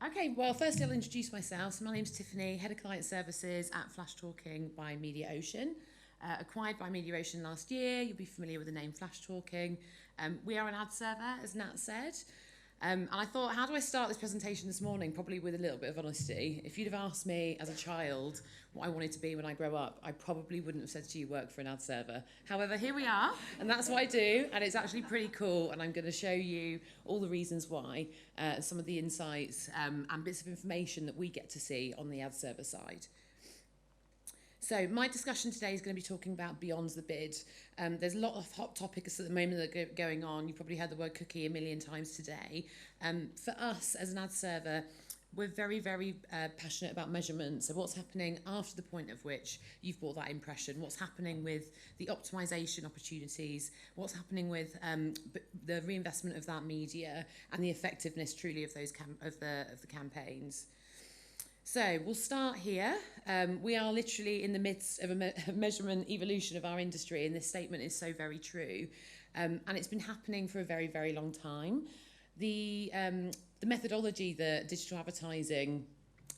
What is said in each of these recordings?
Okay, well, firstly, I'll introduce myself. So my name's Tiffany, Head of Client Services at Flash Talking by MediaOcean. Acquired by MediaOcean last year. You'll be familiar with the name Flash Talking. We are an ad server, as Nat said. And I thought, how do I start this presentation this morning? Probably with a little bit of honesty. If you'd have asked me as a child what I wanted to be when I grow up, I probably wouldn't have said to you work for an ad server. However, here we are, and that's what I do, and it's actually pretty cool, and I'm going to show you all the reasons why, some of the insights and bits of information that we get to see on the ad server side. So my discussion today is going to be talking about beyond the bid. There's a lot of hot topics at the moment that are going on. You've probably heard the word cookie a million times today. For us as an ad server, we're very, very passionate about measurement. So what's happening after the point of which you've bought that impression? What's happening with the optimization opportunities? What's happening with the reinvestment of that media and the effectiveness truly of those of the campaigns? So we'll start here. We are literally in the midst of a measurement evolution of our industry, and this statement is so very true. And it's been happening for a very, very long time. The methodology that digital advertising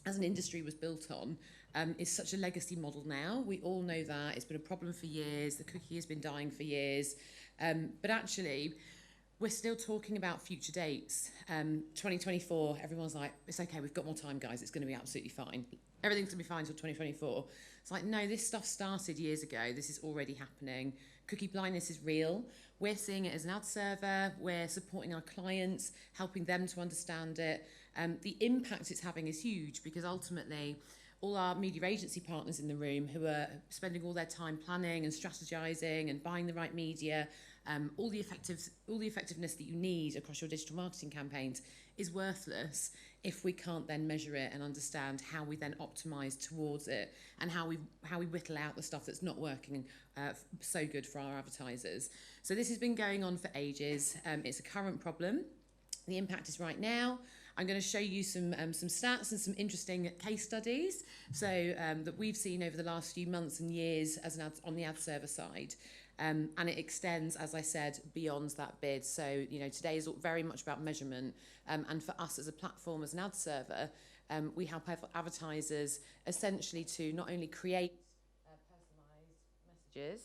as an industry was built on is such a legacy model now. We all know that. It's been a problem for years. The cookie has been dying for years. But actually, we're still talking about future dates. 2024, everyone's like, it's okay, we've got more time, guys. It's going to be absolutely fine. Everything's going to be fine until 2024. It's like, no, this stuff started years ago. This is already happening. Cookie blindness is real. We're seeing it as an ad server. We're supporting our clients, helping them to understand it. The impact it's having is huge because ultimately, all our media agency partners in the room who are spending all their time planning and strategizing and buying the right media, all the effectiveness that you need across your digital marketing campaigns is worthless if we can't then measure it and understand how we then optimize towards it and how we whittle out the stuff that's not working so good for our advertisers. So this has been going on for ages. It's a current problem. The impact is right now. I'm going to show you some stats and some interesting case studies that we've seen over the last few months and years as on the ad server side. And it extends, as I said, beyond that bid. So, today is very much about measurement. And for us as a platform, as an ad server, we help advertisers essentially to not only create personalised messages.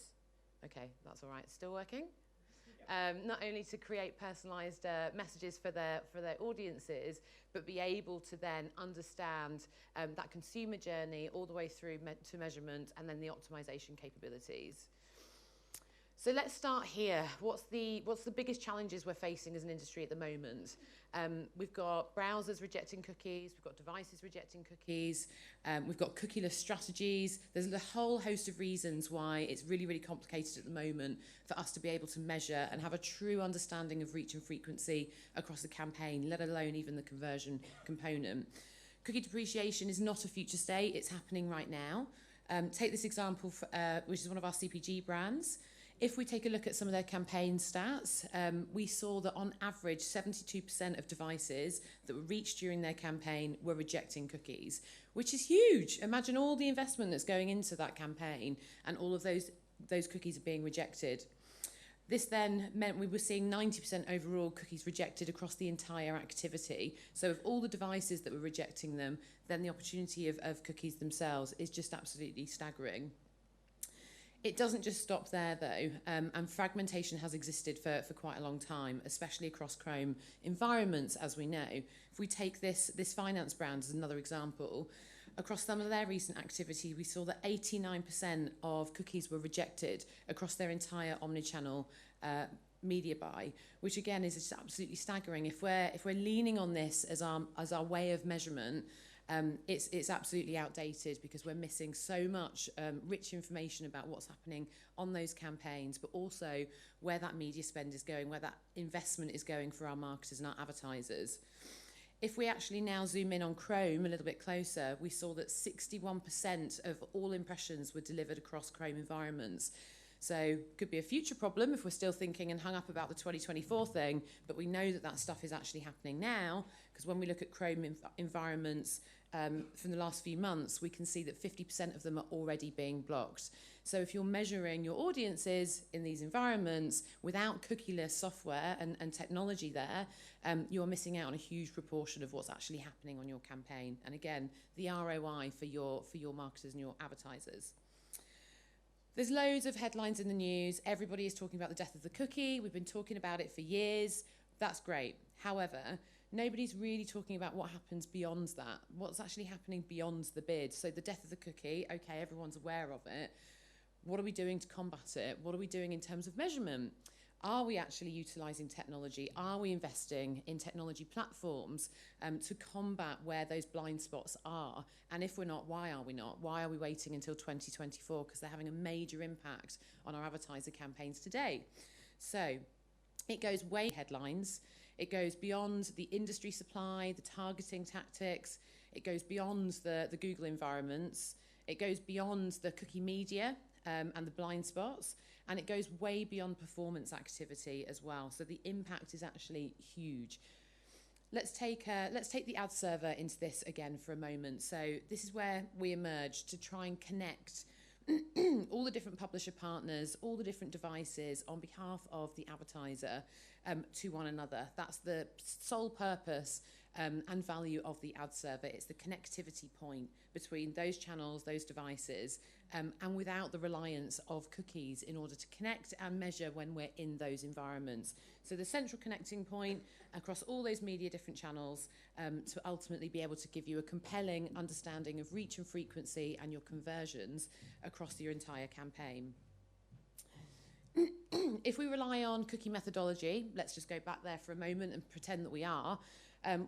Okay, that's all right. Still working? Not only to create personalised messages for their audiences, but be able to then understand that consumer journey all the way through to measurement and then the optimization capabilities. So let's start here. What's the biggest challenges we're facing as an industry at the moment? We've got browsers rejecting cookies. We've got devices rejecting cookies. We've got cookieless strategies. There's a whole host of reasons why it's really, really complicated at the moment for us to be able to measure and have a true understanding of reach and frequency across the campaign, let alone even the conversion component. Cookie depreciation is not a future state. It's happening right now. Take this example, which is one of our CPG brands. If we take a look at some of their campaign stats, we saw that on average, 72% of devices that were reached during their campaign were rejecting cookies, which is huge. Imagine all the investment that's going into that campaign and all of those cookies are being rejected. This then meant we were seeing 90% overall cookies rejected across the entire activity. So of all the devices that were rejecting them, then the opportunity of cookies themselves is just absolutely staggering. It doesn't just stop there, though, and fragmentation has existed for quite a long time, especially across Chrome environments, as we know. If we take this finance brand as another example, across some of their recent activity, we saw that 89% of cookies were rejected across their entire omnichannel media buy, which again is just absolutely staggering. If we're leaning on this as our way of measurement, it's absolutely outdated because we're missing so much rich information about what's happening on those campaigns, but also where that media spend is going, where that investment is going for our marketers and our advertisers. If we actually now zoom in on Chrome a little bit closer, we saw that 61% of all impressions were delivered across Chrome environments. So could be a future problem if we're still thinking and hung up about the 2024 thing, but we know that that stuff is actually happening now, because when we look at Chrome environments from the last few months, we can see that 50% of them are already being blocked. So if you're measuring your audiences in these environments without cookieless software and technology there, you're missing out on a huge proportion of what's actually happening on your campaign. And again, the ROI for your marketers and your advertisers. There's loads of headlines in the news. Everybody is talking about the death of the cookie. We've been talking about it for years. That's great. However, nobody's really talking about what happens beyond that. What's actually happening beyond the bid. So the death of the cookie, okay, everyone's aware of it. What are we doing to combat it? What are we doing in terms of measurement? Are we actually utilising technology? Are we investing in technology platforms to combat where those blind spots are? And if we're not, why are we not? Why are we waiting until 2024? Because they're having a major impact on our advertiser campaigns today. So it goes way headlines. It goes beyond the industry supply, the targeting tactics. It goes beyond the Google environments. It goes beyond the cookie media and the blind spots. And it goes way beyond performance activity as well. So the impact is actually huge. Let's take the ad server into this again for a moment. So this is where we emerge to try and connect all the different publisher partners, all the different devices on behalf of the advertiser to one another. That's the sole purpose and value of the ad server. It's the connectivity point between those channels, those devices, and without the reliance of cookies in order to connect and measure when we're in those environments. So the central connecting point across all those media different channels to ultimately be able to give you a compelling understanding of reach and frequency and your conversions across your entire campaign. If we rely on cookie methodology, let's just go back there for a moment and pretend that we are.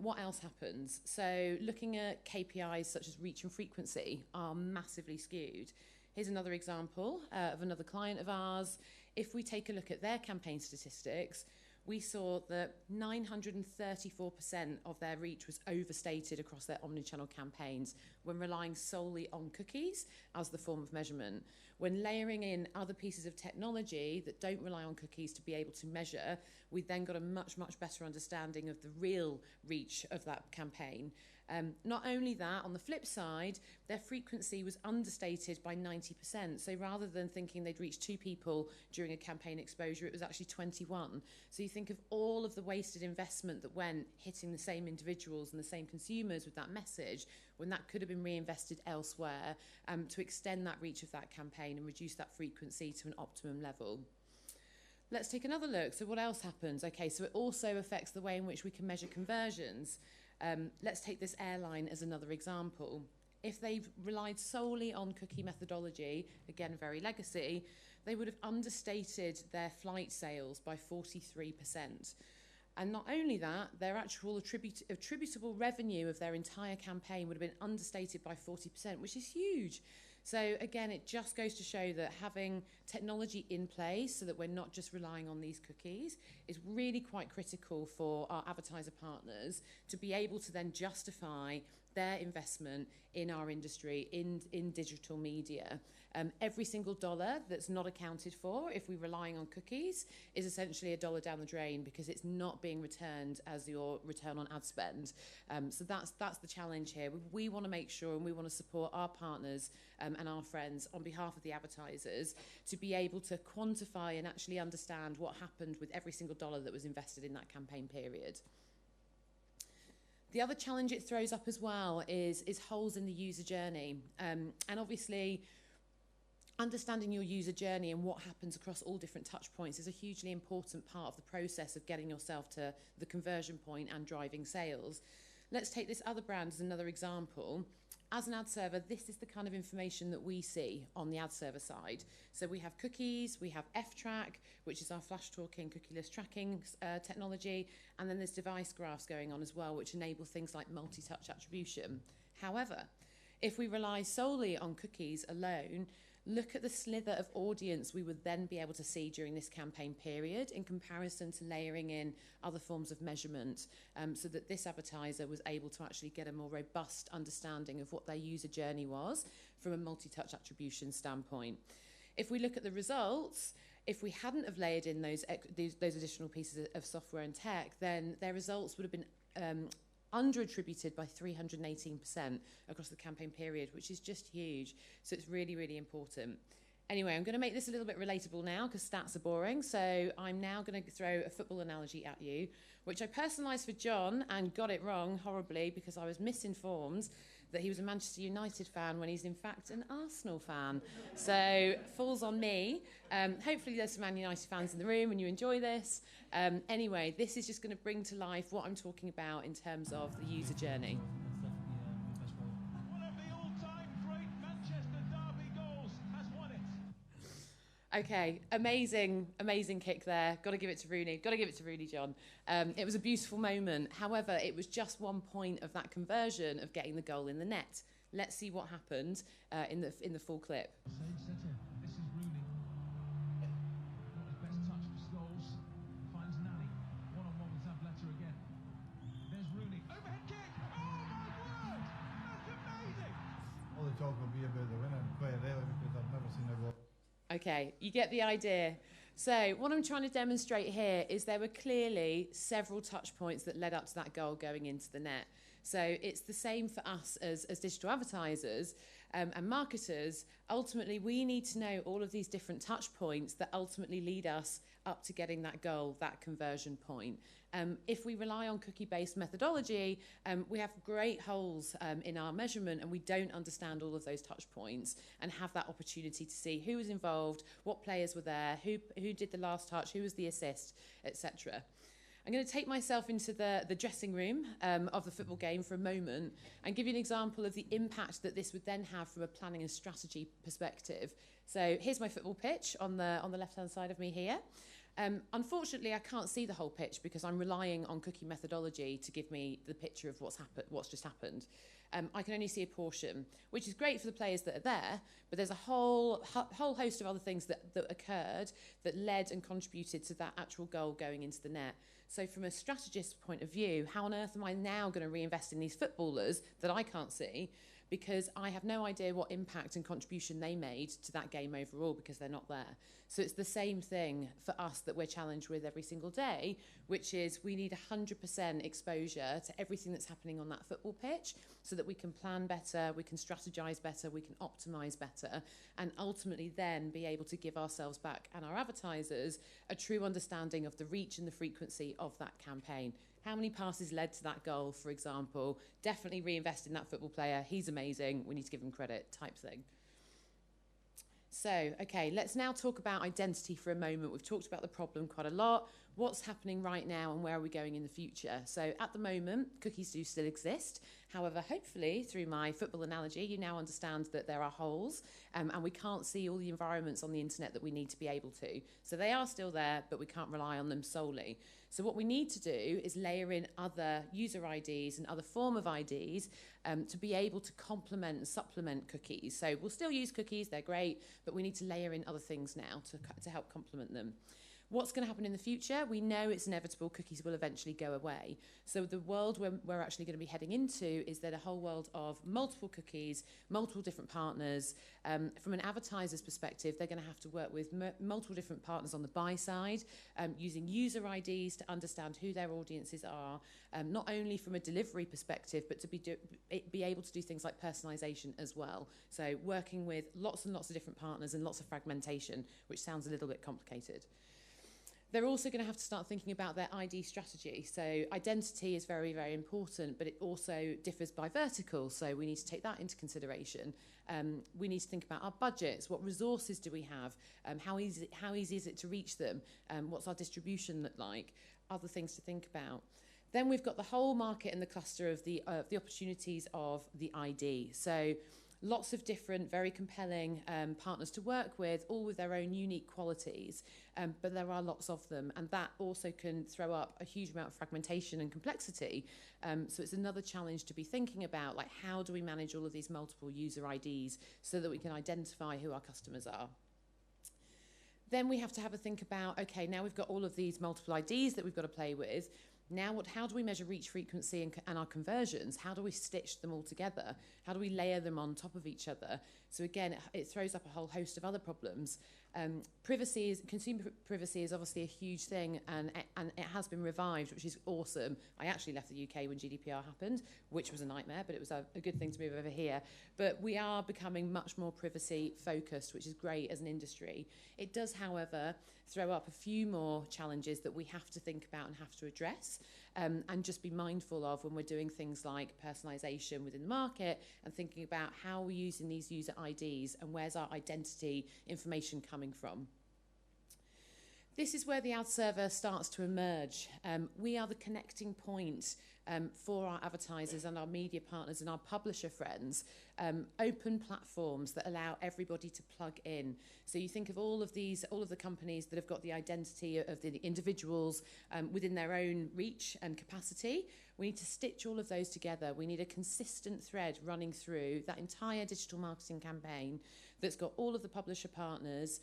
What else happens? So looking at KPIs such as reach and frequency are massively skewed. Here's another example of another client of ours. If we take a look at their campaign statistics, we saw that 934% of their reach was overstated across their omnichannel campaigns when relying solely on cookies as the form of measurement. When layering in other pieces of technology that don't rely on cookies to be able to measure, we then got a much, much better understanding of the real reach of that campaign. Not only that, on the flip side, their frequency was understated by 90%. So rather than thinking they'd reach 2 people during a campaign exposure, it was actually 21. So you think of all of the wasted investment that went hitting the same individuals and the same consumers with that message, when that could have been reinvested elsewhere to extend that reach of that campaign and reduce that frequency to an optimum level. Let's take another look. So what else happens? Okay, so it also affects the way in which we can measure conversions. Let's take this airline as another example. If they've relied solely on cookie methodology, again, very legacy, they would have understated their flight sales by 43%. And not only that, their actual attributable revenue of their entire campaign would have been understated by 40%, which is huge. So again, it just goes to show that having technology in place so that we're not just relying on these cookies is really quite critical for our advertiser partners to be able to then justify their investment in our industry, in digital media. Every single dollar that's not accounted for, if we're relying on cookies, is essentially a dollar down the drain because it's not being returned as your return on ad spend. So that's the challenge here. We want to make sure and we want to support our partners and our friends on behalf of the advertisers to be able to quantify and actually understand what happened with every single dollar that was invested in that campaign period. The other challenge it throws up as well is holes in the user journey. And obviously, understanding your user journey and what happens across all different touch points is a hugely important part of the process of getting yourself to the conversion point and driving sales. Let's take this other brand as another example. As an ad server, this is the kind of information that we see on the ad server side. So we have cookies, we have F-Track, which is our flash talking cookieless tracking technology, and then there's device graphs going on as well, which enable things like multi-touch attribution. However, if we rely solely on cookies alone, look at the slither of audience we would then be able to see during this campaign period in comparison to layering in other forms of measurement so that this advertiser was able to actually get a more robust understanding of what their user journey was from a multi-touch attribution standpoint. If we look at the results, if we hadn't have layered in those additional pieces of software and tech, then their results would have been under-attributed by 318% across the campaign period, which is just huge. So it's really, really important. Anyway, I'm going to make this a little bit relatable now because stats are boring. So I'm now going to throw a football analogy at you, which I personalised for John and got it wrong horribly because I was misinformed that he was a Manchester United fan when he's in fact an Arsenal fan. So falls on me. Hopefully there's some Man United fans in the room and you enjoy this. Anyway, this is just going to bring to life what I'm talking about in terms of the user journey. Okay, amazing kick there. Got to give it to Rooney. Got to give it to Rooney, John. It was a beautiful moment. However, it was just one point of that conversion of getting the goal in the net. Let's see what happened in the full clip. This is Rooney. Not his best touch for Scholes. Finds Nani. One-on-one with Zabletta again. There's Rooney. Overhead kick. Oh my word! That's amazing. All the talk will be about the winner quite really because I've never seen a goal. Okay, you get the idea. So what I'm trying to demonstrate here is there were clearly several touch points that led up to that goal going into the net. So it's the same for us as digital advertisers and marketers. Ultimately, we need to know all of these different touch points that ultimately lead us up to getting that goal, that conversion point. If we rely on cookie-based methodology, we have great holes in our measurement and we don't understand all of those touch points and have that opportunity to see who was involved, what players were there, who did the last touch, who was the assist, etc. I'm going to take myself into the dressing room of the football game for a moment and give you an example of the impact that this would then have from a planning and strategy perspective. So here's my football pitch on the left-hand side of me here. Unfortunately, I can't see the whole pitch because I'm relying on cookie methodology to give me the picture of what's just happened. I can only see a portion, which is great for the players that are there, but there's a whole host of other things that occurred that led and contributed to that actual goal going into the net. So from a strategist's point of view, how on earth am I now going to reinvest in these footballers that I can't see? Because I have no idea what impact and contribution they made to that game overall because they're not there. So it's the same thing for us that we're challenged with every single day, which is we need 100% exposure to everything that's happening on that football pitch so that we can plan better, we can strategize better, we can optimize better, and ultimately then be able to give ourselves back and our advertisers a true understanding of the reach and the frequency of that campaign. How many passes led to that goal, for example? Definitely reinvest in that football player. He's amazing. We need to give him credit, type thing. So, okay, let's now talk about identity for a moment. We've talked about the problem quite a lot. What's happening right now and where are we going in the future? So at the moment, cookies do still exist. However, hopefully, through my football analogy, you now understand that there are holes and we can't see all the environments on the internet that we need to be able to. So they are still there, but we can't rely on them solely. So what we need to do is layer in other user IDs and other form of IDs to be able to complement and supplement cookies. So we'll still use cookies, they're great, but we need to layer in other things now to help complement them. What's going to happen in the future? We know it's inevitable cookies will eventually go away. So the world we're actually going to be heading into is that a whole world of multiple cookies, multiple different partners. From an advertiser's perspective, they're going to have to work with multiple different partners on the buy side, using user IDs to understand who their audiences are, not only from a delivery perspective, but to be able to do things like personalization as well. So working with lots and lots of different partners and lots of fragmentation, which sounds a little bit complicated. They're also going to have to start thinking about their ID strategy. So identity is very, very important, but it also differs by vertical. So we need to take that into consideration. We need to think about our budgets. What resources do we have? How easy is it to reach them? What's our distribution look like? Other things to think about. Then we've got the whole market and the cluster of the opportunities of the ID. So lots of different, very compelling partners to work with, all with their own unique qualities, but there are lots of them, and that also can throw up a huge amount of fragmentation and complexity. So it's another challenge to be thinking about, like how do we manage all of these multiple user IDs so that we can identify who our customers are. Then we have to have a think about, okay, now we've got all of these multiple IDs that we've got to play with. Now, how do we measure reach, frequency, and our conversions? How do we stitch them all together? How do we layer them on top of each other? So again, it throws up a whole host of other problems. Consumer privacy is obviously a huge thing, and it has been revived, which is awesome. I actually left the UK when GDPR happened, which was a nightmare, but it was a good thing to move over here. But we are becoming much more privacy focused, which is great as an industry. It does, however, throw up a few more challenges that we have to think about and have to address, and just be mindful of when we're doing things like personalisation within the market and thinking about how we're using these user IDs and where's our identity information coming from. This is where the ad server starts to emerge. We are the connecting point for our advertisers and our media partners and our publisher friends, open platforms that allow everybody to plug in. So you think of all of the companies that have got the identity of the individuals within their own reach and capacity. We need to stitch all of those together. We need a consistent thread running through that entire digital marketing campaign that's got all of the publisher partners,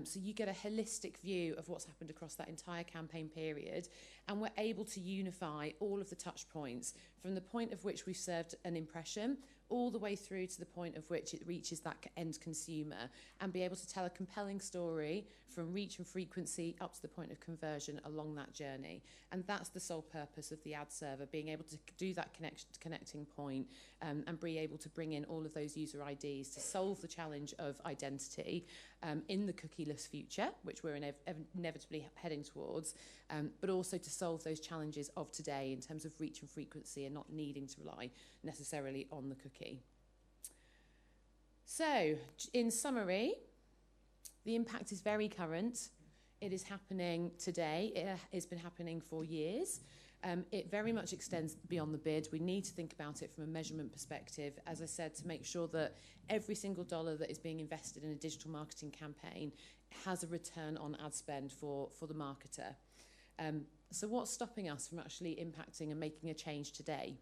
so you get a holistic view of what's happened across that entire campaign period, and we're able to unify all of the touch points from the point of which we've served an impression all the way through to the point of which it reaches that end consumer, and be able to tell a compelling story from reach and frequency up to the point of conversion along that journey. And that's the sole purpose of the ad server, being able to do that connecting point, and be able to bring in all of those user IDs to solve the challenge of identity in the cookieless future, which we're inevitably heading towards, but also to solve those challenges of today in terms of reach and frequency and not needing to rely necessarily on the cookie. So, in summary, the impact is very current. It is happening today. It has been happening for years. It very much extends beyond the bid. We need to think about it from a measurement perspective, as I said, to make sure that every single dollar that is being invested in a digital marketing campaign has a return on ad spend for the marketer. So what's stopping us from actually impacting and making a change today?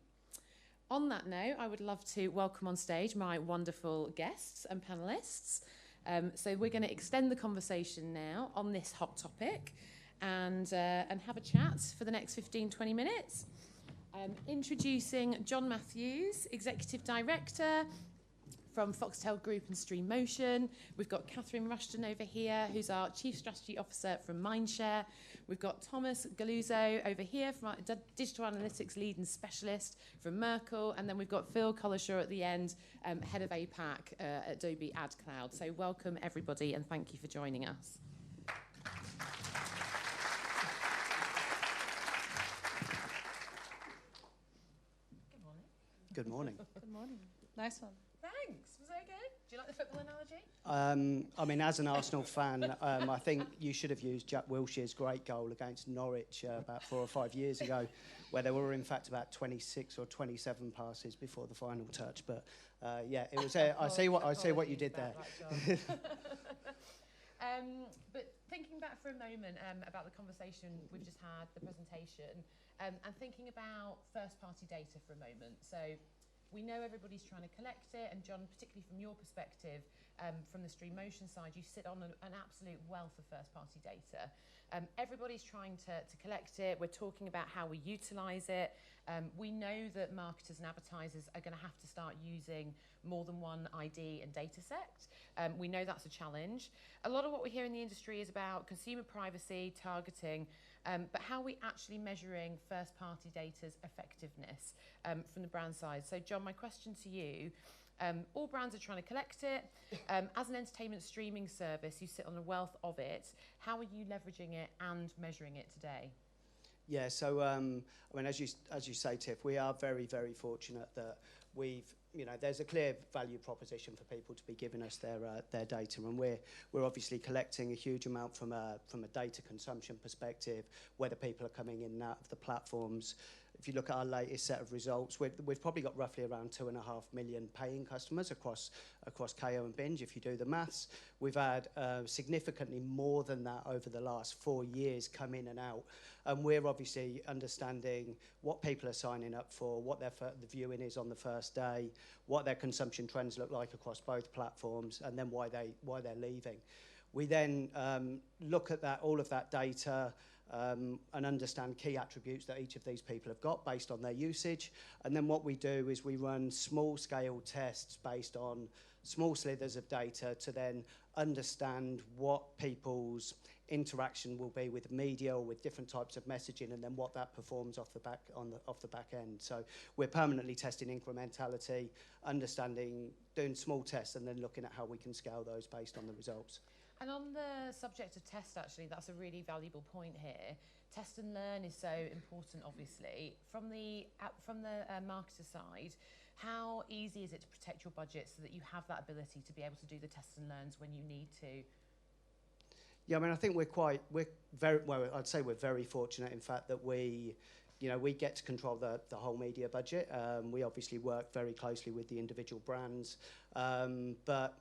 On that note, I would love to welcome on stage my wonderful guests and panellists. So we're going to extend the conversation now on this hot topic and have a chat for the next 15-20 minutes. Introducing John Matthews, Executive Director from Foxtel Group and Stream Motion. We've got Catherine Rushton over here, who's our Chief Strategy Officer from Mindshare. We've got Thomas Galuzzo over here, from our Digital Analytics Lead and Specialist from Merkle. And then we've got Phil Collishaw at the end, Head of APAC at Adobe Ad Cloud. So welcome, everybody, and thank you for joining us. Good morning. Good morning. Nice one. Thanks. Was that good? Do you like the football analogy? I mean, as an Arsenal fan, I think you should have used Jack Wilshere's great goal against Norwich about 4 or 5 years ago, where there were, in fact, about 26 or 27 passes before the final touch. But, yeah, it was. I see what you did there. But thinking back for a moment about the conversation we've just had, the presentation, and thinking about first-party data for a moment. So we know everybody's trying to collect it, and John, particularly from your perspective, from the Stream Motion side, you sit on an absolute wealth of first-party data. Everybody's trying to collect it. We're talking about how we utilise it. We know that marketers and advertisers are going to have to start using more than one ID and data set. We know that's a challenge. A lot of what we hear in the industry is about consumer privacy, targeting, but how are we actually measuring first-party data's effectiveness from the brand side? So, John, my question to you, all brands are trying to collect it. As an entertainment streaming service, you sit on a wealth of it. How are you leveraging it and measuring it today? Yeah, so I mean, as you say, Tiff, we are very, very fortunate that there's a clear value proposition for people to be giving us their data, and we're obviously collecting a huge amount from a data consumption perspective, whether people are coming in and out of the platforms. If you look at our latest set of results, we've probably got roughly around 2.5 million paying customers across KO and Binge. If you do the maths, we've had significantly more than that over the last 4 years come in and out. And we're obviously understanding what people are signing up for, what the viewing is on the first day, what their consumption trends look like across both platforms, and then why they're leaving. We then look at all of that data, and understand key attributes that each of these people have got based on their usage. And then what we do is we run small-scale tests based on small slithers of data to then understand what people's interaction will be with media or with different types of messaging, and then what that performs off the back end. So we're permanently testing incrementality, understanding, doing small tests, and then looking at how we can scale those based on the results. And on the subject of test, actually, that's a really valuable point here. Test and learn is so important, obviously. From the marketer side, how easy is it to protect your budget so that you have that ability to be able to do the tests and learns when you need to? Yeah, I mean, I think we're very, well, I'd say we're very fortunate, in fact, that we get to control the whole media budget. We obviously work very closely with the individual brands, but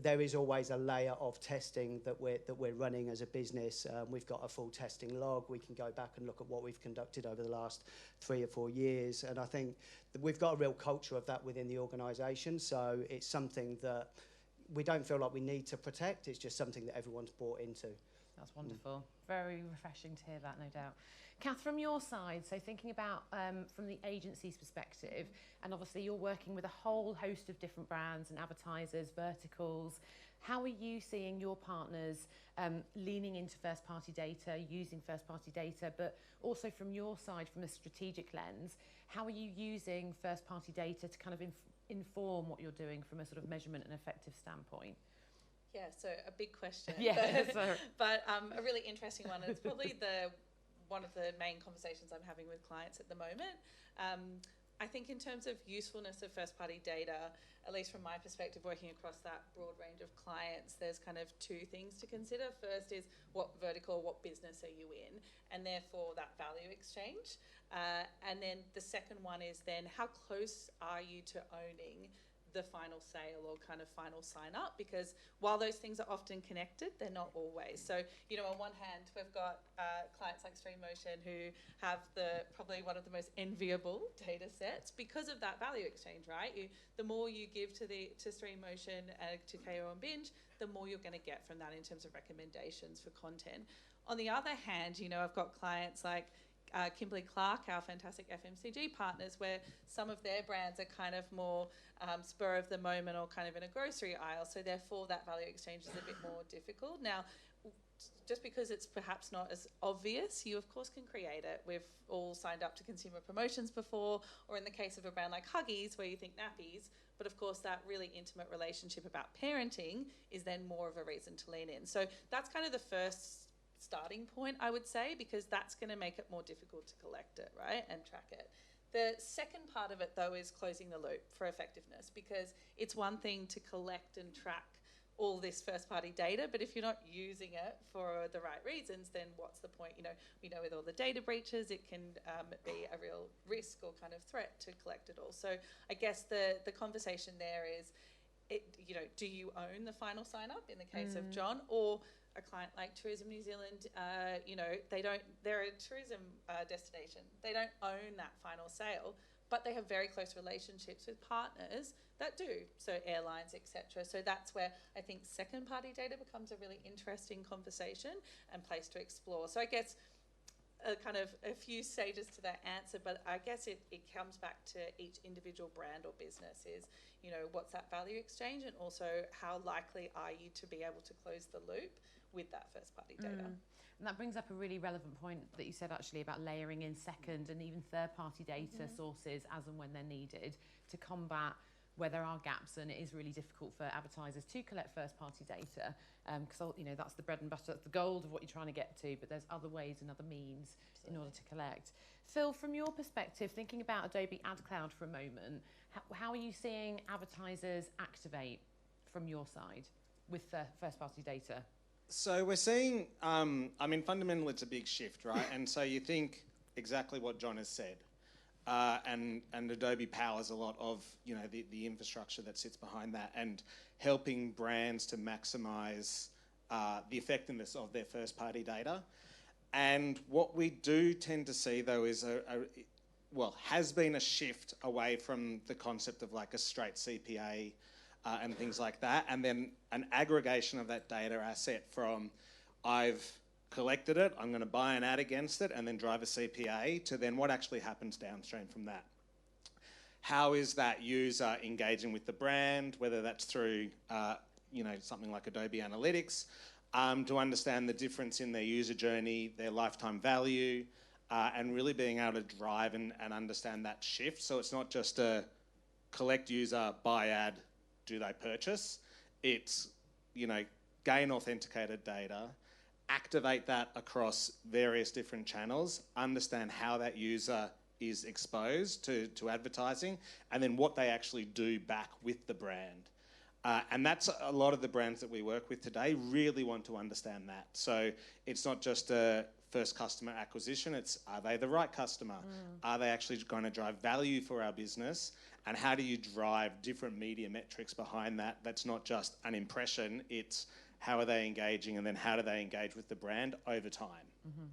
there is always a layer of testing that we're running as a business. We've got a full testing log. We can go back and look at what we've conducted over the last 3 or 4 years, and I think that we've got a real culture of that within the organisation. So it's something that we don't feel like we need to protect. It's just something that everyone's bought into. That's wonderful. Very refreshing to hear that, no doubt. Kath, from your side, so thinking about from the agency's perspective, and obviously you're working with a whole host of different brands and advertisers, verticals. How are you seeing your partners leaning into first-party data, using first-party data, but also from your side, from a strategic lens, how are you using first-party data to kind of inform what you're doing from a sort of measurement and effective standpoint? Yeah, so a big question, yeah, but a really interesting one. It's probably one of the main conversations I'm having with clients at the moment. I think in terms of usefulness of first-party data, at least from my perspective, working across that broad range of clients, there's kind of 2 things to consider. First is what vertical, what business are you in, and therefore that value exchange. And then the second one is then how close are you to owning the final sale or kind of final sign up, because while those things are often connected, they're not always. So, on one hand, we've got clients like StreamMotion who have probably one of the most enviable data sets because of that value exchange, right? The more you give to StreamMotion, to KO and Binge, the more you're going to get from that in terms of recommendations for content. On the other hand, I've got clients like Kimberly Clark, our fantastic FMCG partners, where some of their brands are kind of more spur of the moment or kind of in a grocery aisle. So therefore that value exchange is a bit more difficult. Now, just because it's perhaps not as obvious, you of course can create it. We've all signed up to consumer promotions before, or in the case of a brand like Huggies, where you think nappies, but of course that really intimate relationship about parenting is then more of a reason to lean in. So that's kind of the first starting point, I would say, because that's going to make it more difficult to collect it, right, and track it. The second part of it, though, is closing the loop for effectiveness, because it's one thing to collect and track all this first-party data, but if you're not using it for the right reasons, then what's the point? We know with all the data breaches, it can be a real risk or kind of threat to collect it all. So I guess the conversation there is, do you own the final sign-up in the case of John, or a client like Tourism New Zealand, they're a tourism destination. They don't own that final sale, but they have very close relationships with partners that do, so airlines, etc. So that's where I think second-party data becomes a really interesting conversation and place to explore. So I guess kind of a few stages to that answer, but I guess it comes back to each individual brand or business is, what's that value exchange, and also how likely are you to be able to close the loop with that first-party data. And that brings up a really relevant point that you said actually about layering in second and even third-party data sources as and when they're needed to combat where there are gaps, and it is really difficult for advertisers to collect first-party data because that's the bread and butter, that's the gold of what you're trying to get to, but there's other ways and other means in order to collect. Phil, from your perspective, thinking about Adobe Ad Cloud for a moment, how are you seeing advertisers activate from your side with first-party data? So we're seeing, fundamentally it's a big shift, right? And so you think exactly what John has said. And Adobe powers a lot of, the infrastructure that sits behind that and helping brands to maximise the effectiveness of their first-party data. And what we do tend to see, though, is has been a shift away from the concept of like a straight CPA and things like that, and then an aggregation of that data asset from I've collected it, I'm going to buy an ad against it and then drive a CPA, to then what actually happens downstream from that. How is that user engaging with the brand, whether that's through something like Adobe Analytics, to understand the difference in their user journey, their lifetime value, and really being able to drive and understand that shift. So it's not just a collect user, buy ad, do they purchase? It's, gain authenticated data, activate that across various different channels, understand how that user is exposed to advertising, and then what they actually do back with the brand. And that's a lot of the brands that we work with today really want to understand that. So it's not just a first customer acquisition, it's are they the right customer? Are they actually going to drive value for our business? And how do you drive different media metrics behind that? That's not just an impression, it's how are they engaging, and then how do they engage with the brand over time? Mm-hmm.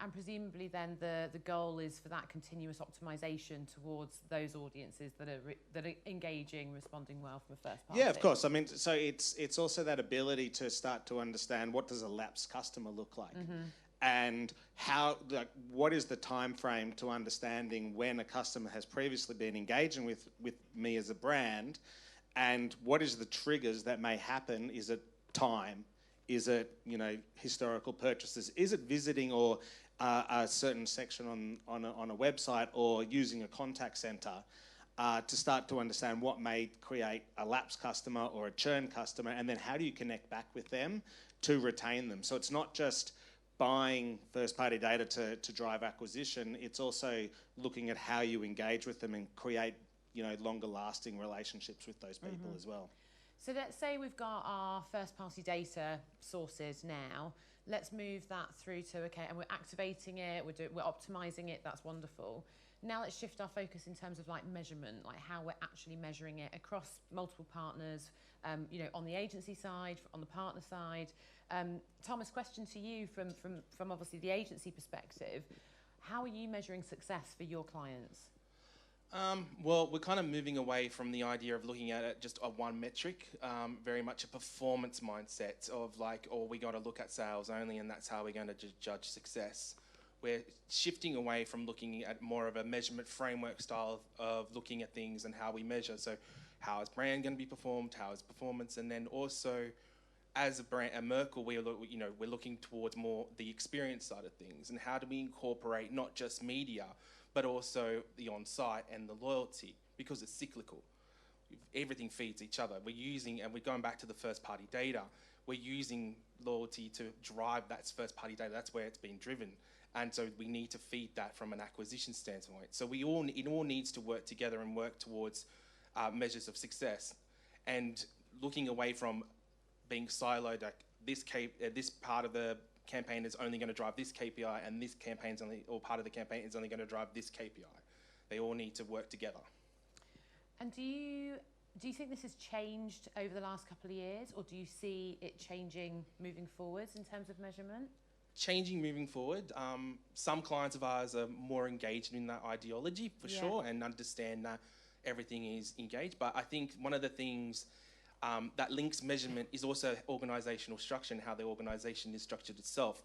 And presumably then the goal is for that continuous optimization towards those audiences that are engaging, responding well from a first party. Yeah, of course. I mean, so it's also that ability to start to understand what does a lapsed customer look like, and what is the time frame to understanding when a customer has previously been engaging with me as a brand, and what is the triggers that may happen? Is it time? Is it historical purchases? Is it visiting or a certain section on a website, or using a contact center, to start to understand what may create a lapsed customer or a churn customer, and then how do you connect back with them to retain them? So it's not just buying first-party data to drive acquisition, it's also looking at how you engage with them and create longer-lasting relationships with those people as well. So let's say we've got our first-party data sorted now. Let's move that through to, okay, and we're activating it, we're optimizing it, that's wonderful. Now let's shift our focus in terms of like measurement, like how we're actually measuring it across multiple partners, on the agency side, on the partner side. Thomas, question to you from obviously the agency perspective. How are you measuring success for your clients? Well, we're kind of moving away from the idea of looking at it just a one metric, very much a performance mindset of like, oh, we got to look at sales only and that's how we're going to judge success. We're shifting away from looking at more of a measurement framework style of looking at things and how we measure. So how is brand going to be performed? How is performance? And then also as a brand, at Merkle, we're looking towards more the experience side of things, and how do we incorporate not just media, but also the on-site and the loyalty, because it's cyclical. Everything feeds each other. We're going back to the first-party data, we're using loyalty to drive that first-party data. That's where it's been driven. And so we need to feed that from an acquisition standpoint. So it all needs to work together and work towards measures of success. And looking away from being siloed, like this part of the campaign is only going to drive this KPI, and this campaign's part of the campaign is only going to drive this KPI. They all need to work together. And do you think this has changed over the last couple of years, or do you see it changing moving forwards in terms of measurement? Changing moving forward. Some clients of ours are more engaged in that ideology for sure, and understand that everything is engaged. But I think one of the things that links measurement is also organisational structure and how the organisation is structured itself.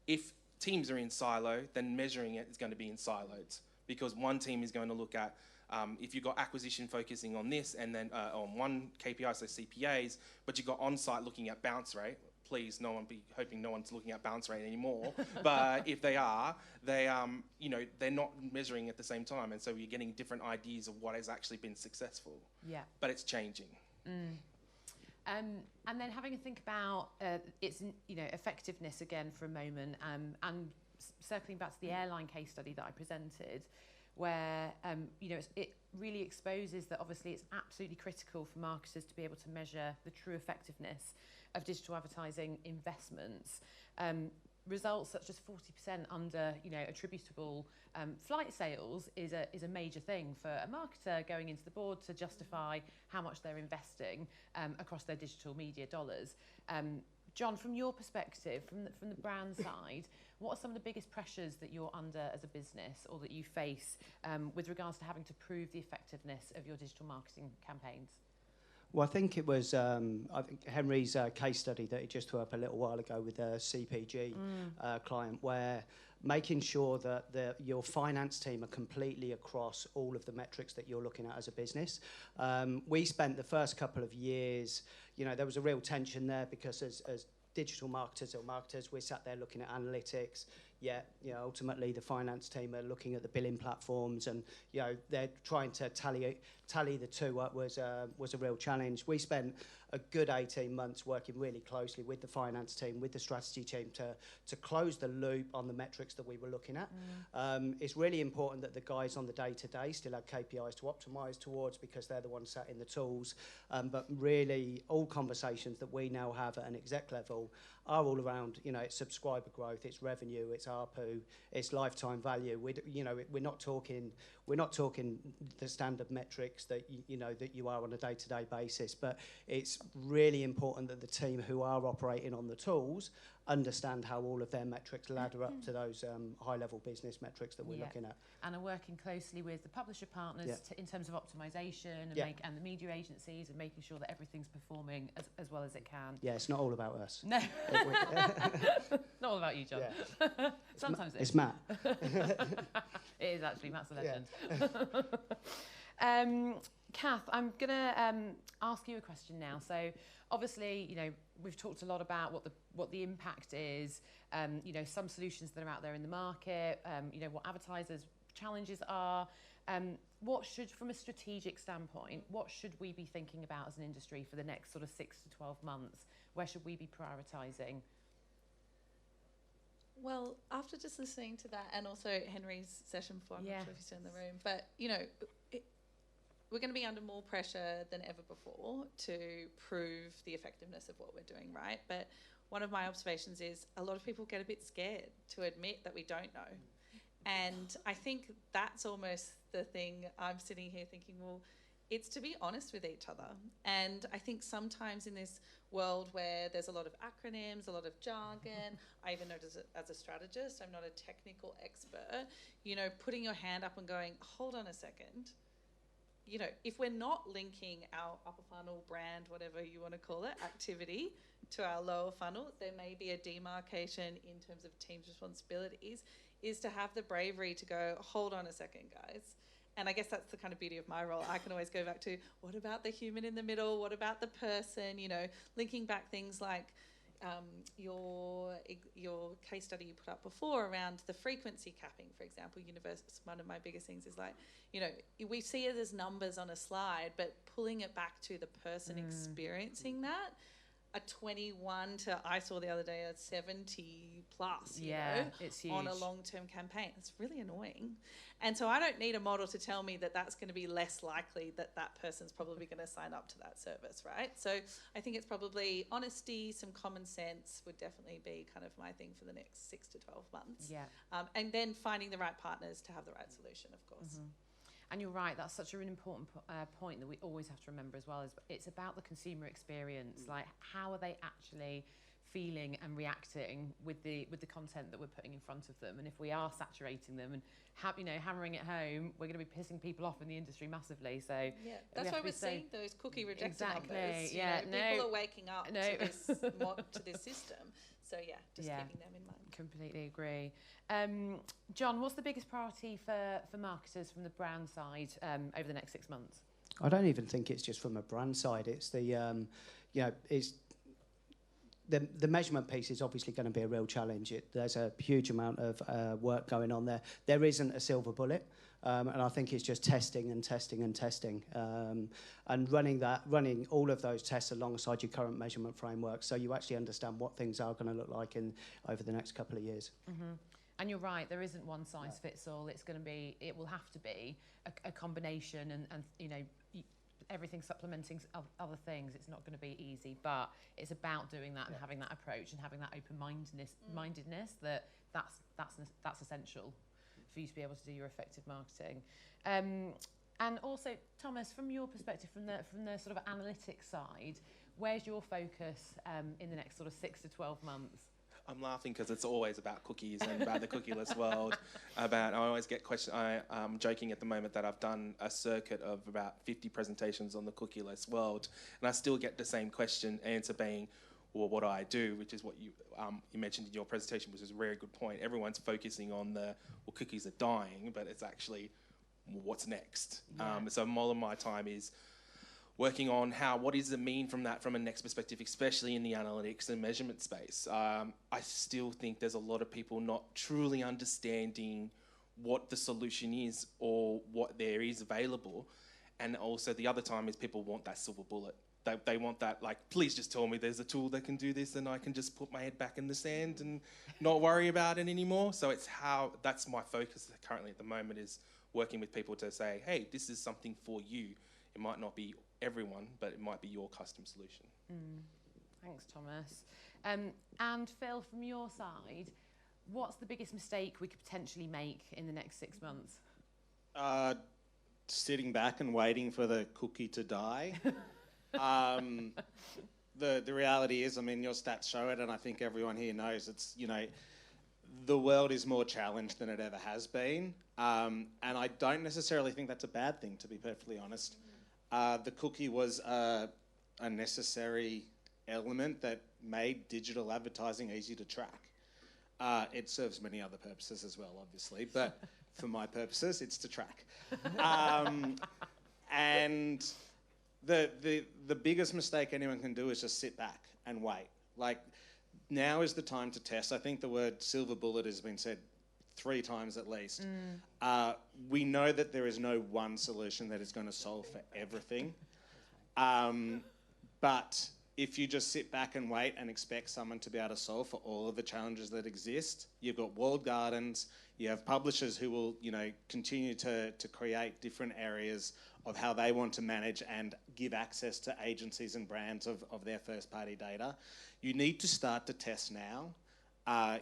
If teams are in silo, then measuring it is going to be in silos, because one team is going to look at if you've got acquisition focusing on this, and then on one KPI, so CPAs, but you've got on-site looking at bounce rate. Please, hoping no one's looking at bounce rate anymore. But if they are, they're not measuring at the same time, and so you're getting different ideas of what has actually been successful. Yeah. But it's changing. And then having a think about its effectiveness again for a moment, and circling back to the airline case study that I presented, where it really exposes that obviously it's absolutely critical for marketers to be able to measure the true effectiveness of digital advertising investments. Results such as 40% under attributable flight sales is a major thing for a marketer going into the board to justify how much they're investing across their digital media dollars. John, from your perspective, from the brand side, what are some of the biggest pressures that you're under as a business, or that you face with regards to having to prove the effectiveness of your digital marketing campaigns? Well, I think it was I think Henry's case study that he just threw up a little while ago with a CPG client, where making sure that your finance team are completely across all of the metrics that you're looking at as a business. We spent the first couple of years, there was a real tension there because as digital marketers or marketers, we're sat there looking at analytics. Yet, ultimately the finance team are looking at the billing platforms, and they're trying to tally the two up was a real challenge. We spent a good 18 months working really closely with the finance team, with the strategy team to close the loop on the metrics that we were looking at. It's really important that the guys on the day-to-day still have KPIs to optimise towards, because they're the ones sat in the tools. But really, all conversations that we now have at an exec level are all around, it's subscriber growth, it's revenue, it's ARPU, it's lifetime value. We're not talking the standard metrics that that you are on a day-to-day basis, but it's really important that the team who are operating on the tools understand how all of their metrics ladder up to those high-level business metrics that we're looking at. And are working closely with the publisher partners in terms of optimisation and the media agencies, and making sure that everything's performing as well as it can. Yeah, it's not all about us. No. Not all about you, John. Yeah. Sometimes it's Matt. It is actually. Matt's a legend. Kath, I'm going to ask you a question now. So obviously, we've talked a lot about what the impact is, some solutions that are out there in the market, what advertisers' challenges are. From a strategic standpoint, what should we be thinking about as an industry for the next sort of 6 to 12 months? Where should we be prioritising? Well, after just listening to that, and also Henry's session before, I'm not sure if he's still in the room, but, we're going to be under more pressure than ever before to prove the effectiveness of what we're doing, right? But one of my observations is a lot of people get a bit scared to admit that we don't know. And I think that's almost the thing. I'm sitting here thinking, well, it's to be honest with each other. And I think sometimes in this world where there's a lot of acronyms, a lot of jargon, I even know as a strategist, I'm not a technical expert, putting your hand up and going, hold on a second. If we're not linking our upper funnel brand, whatever you want to call it, activity to our lower funnel, there may be a demarcation in terms of team's responsibilities, is to have the bravery to go, hold on a second, guys. And I guess that's the kind of beauty of my role. I can always go back to, what about the human in the middle? What about the person? Linking back things like your case study you put up before around the frequency capping, for example. One of my biggest things is like, we see it as numbers on a slide, but pulling it back to the person experiencing that, a 21 to, I saw the other day, a 70 plus, it's huge. On a long-term campaign. It's really annoying. And so I don't need a model to tell me that that's going to be less likely that person's probably going to sign up to that service, right? So I think it's probably honesty, some common sense would definitely be kind of my thing for the next 6 to 12 months. And then finding the right partners to have the right solution, of course. And you're right, that's such an important point that we always have to remember as well, is it's about the consumer experience. Like, how are they actually feeling and reacting with the content that we're putting in front of them? And if we are saturating them and hammering it home, we're going to be pissing people off in the industry massively. So that's why we're seeing those cookie rejected numbers. Exactly. People are waking up to this system. So just keeping them in mind. Completely agree. John, what's the biggest priority for marketers from the brand side over the next 6 months? I don't even think it's just from a brand side. It's the the measurement piece is obviously going to be a real challenge. There's a huge amount of work going on there. There isn't a silver bullet. And I think it's just testing and testing and testing, and running all of those tests alongside your current measurement framework, so you actually understand what things are going to look like over the next couple of years. And you're right, there isn't one size fits all. It will have to be a combination, and everything supplementing other things. It's not going to be easy, but it's about doing that and having that approach and having that open-mindedness that's essential for you to be able to do your effective marketing. And also, Thomas, from your perspective, from the sort of analytics side, where's your focus in the next sort of 6 to 12 months? I'm laughing because it's always about cookies and about the cookieless world. I always get questions. I'm joking at the moment that I've done a circuit of about 50 presentations on the cookieless world, and I still get the same answer being, well, what do I do? Which is what you mentioned in your presentation, which is a very good point. Everyone's focusing on cookies are dying, but it's actually what's next. Yeah. So more of my time is working on what does it mean from a next perspective, especially in the analytics and measurement space. I still think there's a lot of people not truly understanding what the solution is or what there is available. And also the other time is people want that silver bullet. They want that, like, please just tell me there's a tool that can do this and I can just put my head back in the sand and not worry about it anymore. So that's my focus currently at the moment, is working with people to say, hey, this is something for you. It might not be everyone, but it might be your custom solution. Thanks, Thomas. And Phil, from your side, what's the biggest mistake we could potentially make in the next 6 months? Sitting back and waiting for the cookie to die. The reality is, I mean, your stats show it, and I think everyone here knows it's, the world is more challenged than it ever has been. And I don't necessarily think that's a bad thing, to be perfectly honest. The cookie was a necessary element that made digital advertising easy to track. It serves many other purposes as well, obviously, but for my purposes, it's to track. And the biggest mistake anyone can do is just sit back and wait. Like, now is the time to test. I think the word silver bullet has been said 3 times at least. We know that there is no one solution that is going to solve for everything. But if you just sit back and wait and expect someone to be able to solve for all of the challenges that exist, you've got walled gardens, you have publishers who will, continue to create different areas of how they want to manage and give access to agencies and brands of their first-party data. You need to start to test now.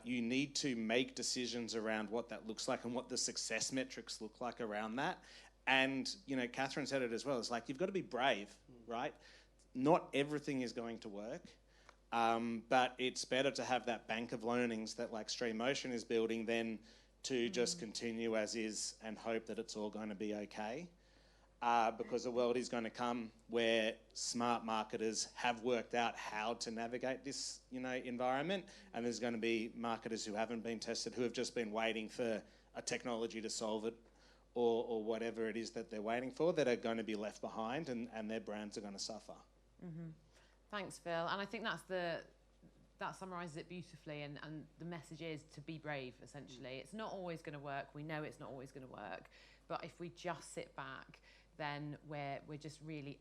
You need to make decisions around what that looks like and what the success metrics look like around that. And, Catherine said it as well. It's like, you've got to be brave, right? Not everything is going to work, but it's better to have that bank of learnings that, like, Stream Motion is building than to just continue as is and hope that it's all going to be okay. Because the world is going to come where smart marketers have worked out how to navigate this, environment, and there's going to be marketers who haven't been tested, who have just been waiting for a technology to solve it, or whatever it is that they're waiting for, that are going to be left behind, and their brands are going to suffer. Thanks, Phil. And I think that summarises it beautifully, and the message is to be brave, essentially. It's not always going to work. We know it's not always going to work. But if we just sit back, then we're just really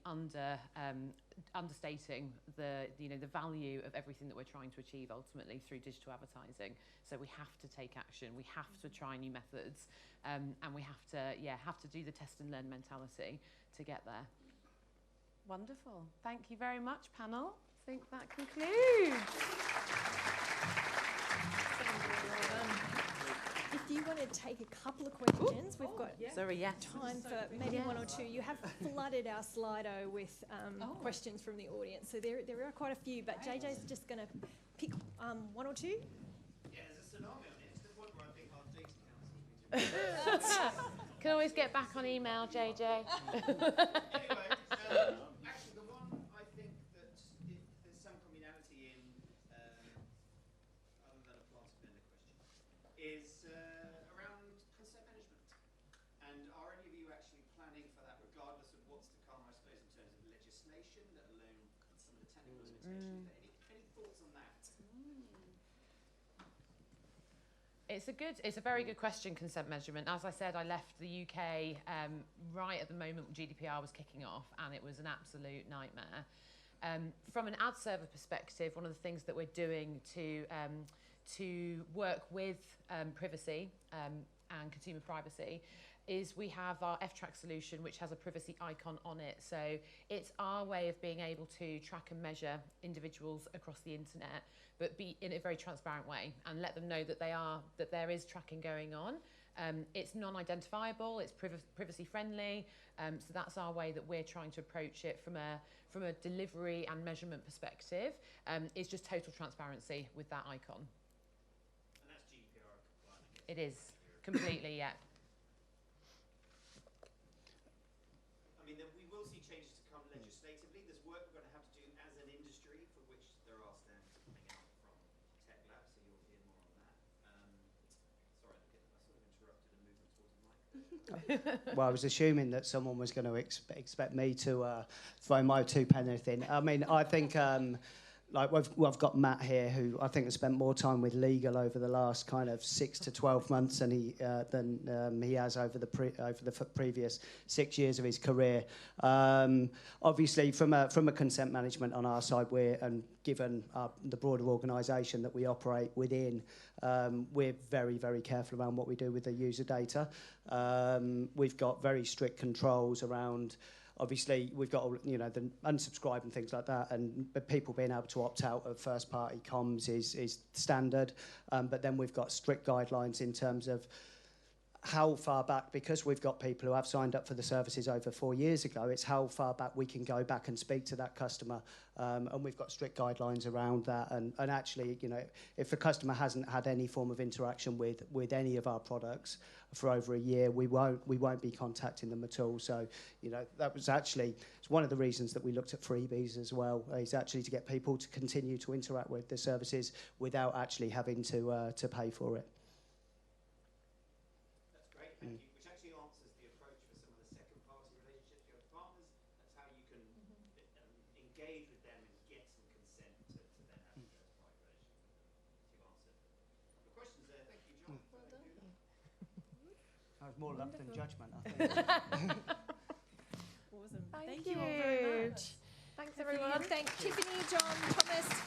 understating the value of everything that we're trying to achieve ultimately through digital advertising. So we have to take action. We have to try new methods, and we have to do the test and learn mentality to get there. Wonderful. Thank you very much, panel. I think that concludes. If you want to take a couple of questions, we've got time for maybe one or two. You have flooded our Slido with questions from the audience, so there are quite a few, but JJ's just going to pick one or two. Yeah, as a tsunami on it, it's the point where I think our data council. Can always get back on email, JJ. Anyway, actually, the one I think that there's some communality in, other than a plant vendor question, is around concept management. And are any of you actually planning for that, regardless of what's to come, I suppose, in terms of legislation, let alone some of the technical limitations? Any thoughts on that? It's a very good question, consent measurement. As I said, I left the UK right at the moment when GDPR was kicking off, and it was an absolute nightmare. From an ad server perspective, one of the things that we're doing to work with privacy and consumer privacy is we have our F-Track solution, which has a privacy icon on it. So it's our way of being able to track and measure individuals across the internet, but be in a very transparent way and let them know that there is tracking going on. It's non-identifiable, it's privacy friendly. So that's our way that we're trying to approach it from a delivery and measurement perspective. It's just total transparency with that icon. It is completely, yeah. I mean, we will see changes to come legislatively. There's work we're going to have to do as an industry, for which there are standards coming out from Tech Lab, so you'll hear more on that. Sorry, I sort of interrupted a movement towards the mic. Well, I was assuming that someone was going to expect me to throw my 2 pence in. I mean, I think like we've got Matt here, who I think has spent more time with legal over the last kind of 6 to 12 months than he has over the previous 6 years of his career. Obviously, from a consent management on our side, given the broader organisation that we operate within, we're very, very careful around what we do with the user data. We've got very strict controls around. Obviously, we've got the unsubscribe and things like that, but people being able to opt out of first-party comms is standard. But then we've got strict guidelines in terms of how far back, because we've got people who have signed up for the services over 4 years ago, it's how far back we can go back and speak to that customer. And we've got strict guidelines around that. And actually, if the customer hasn't had any form of interaction with any of our products for over a year, we won't be contacting them at all. So, that was actually, it's one of the reasons that we looked at freebies as well, is actually to get people to continue to interact with the services without actually having to pay for it. Thank you. Which actually answers the approach for some of the second-party relationships you have with partners. That's how you can engage with them and get some consent to then have a first-party relationship. You've answered the questions there. Thank you, John. Well done. That was more luck than judgment, I think. Awesome. Thank Thank you all very much. Thanks, everyone. Thank Tiffany, John, Thomas,